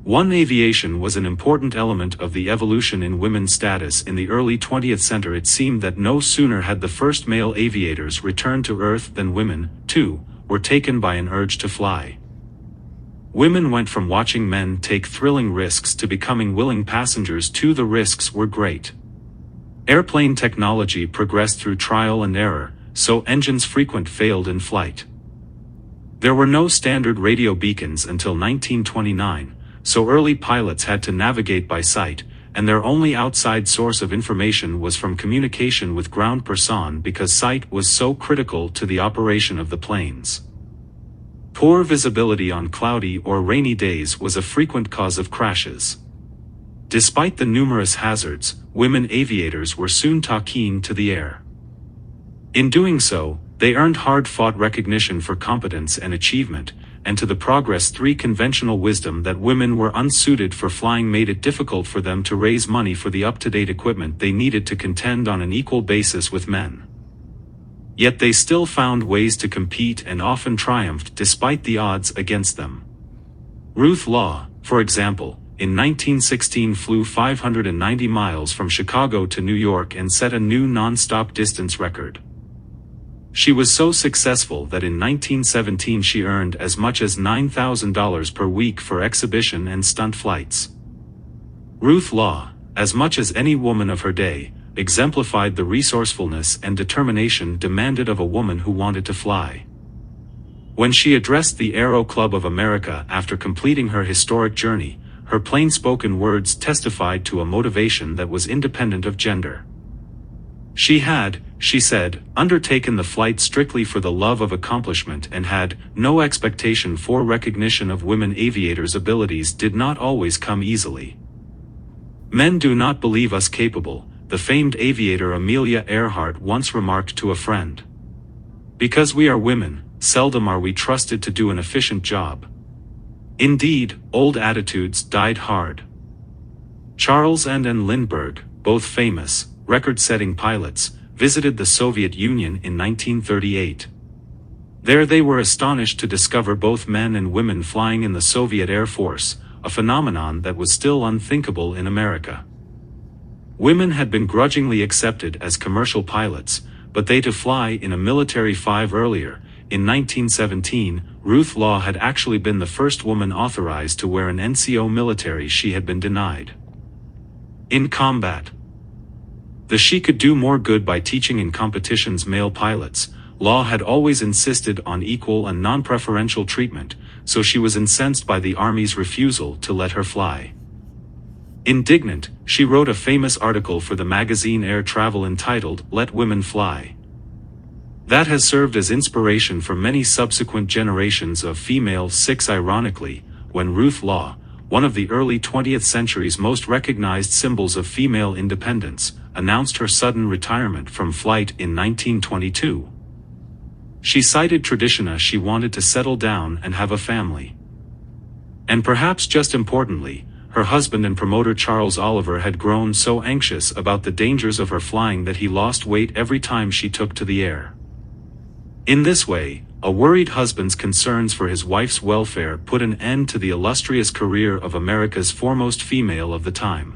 1. Aviation was an important element of the evolution in women's status in the early 20th century. It seemed that no sooner had the first male aviators returned to Earth than women, too, were taken by an urge to fly. Women went from watching men take thrilling risks to becoming willing passengers too. The risks were great. Airplane technology progressed through trial and error, so engines frequently failed in flight. There were no standard radio beacons until 1929, so early pilots had to navigate by sight, and their only outside source of information was from communication with ground personnel because sight was so critical to the operation of the planes. Poor visibility on cloudy or rainy days was a frequent cause of crashes. Despite the numerous hazards, women aviators were soon taken to the air. In doing so, they earned hard-fought recognition for competence and achievement, and to the progress. 3. Conventional wisdom that women were unsuited for flying made it difficult for them to raise money for the up-to-date equipment they needed to contend on an equal basis with men. Yet they still found ways to compete and often triumphed despite the odds against them. Ruth Law, for example, in 1916 flew 590 miles from Chicago to New York and set a new non-stop distance record. She was so successful that in 1917 she earned as much as $9,000 per week for exhibition and stunt flights. Ruth Law, as much as any woman of her day, exemplified the resourcefulness and determination demanded of a woman who wanted to fly. When she addressed the Aero Club of America after completing her historic journey, her plain-spoken words testified to a motivation that was independent of gender. She had, she said, undertaken the flight strictly for the love of accomplishment and had no expectation for recognition of women aviators' abilities did not always come easily. Men do not believe us capable, the famed aviator Amelia Earhart once remarked to a friend. Because we are women, seldom are we trusted to do an efficient job. Indeed, old attitudes died hard. Charles and Lindbergh, both famous, record-setting pilots, visited the Soviet Union in 1938. There they were astonished to discover both men and women flying in the Soviet Air Force, a phenomenon that was still unthinkable in America. Women had been grudgingly accepted as commercial pilots, but they to fly in a military 5 earlier. In 1917, Ruth Law had actually been the first woman authorized to wear an NCO military. She had been denied. In combat, she could do more good by teaching in competitions male pilots. Law had always insisted on equal and non-preferential treatment, so she was incensed by the Army's refusal to let her fly. Indignant, she wrote a famous article for the magazine Air Travel entitled, "Let Women Fly." That has served as inspiration for many subsequent generations of female. 6. Ironically, when Ruth Law, one of the early 20th century's most recognized symbols of female independence, announced her sudden retirement from flight in 1922. She cited tradition. She wanted to settle down and have a family. And perhaps just importantly, her husband and promoter Charles Oliver had grown so anxious about the dangers of her flying that he lost weight every time she took to the air. In this way, a worried husband's concerns for his wife's welfare put an end to the illustrious career of America's foremost female of the time.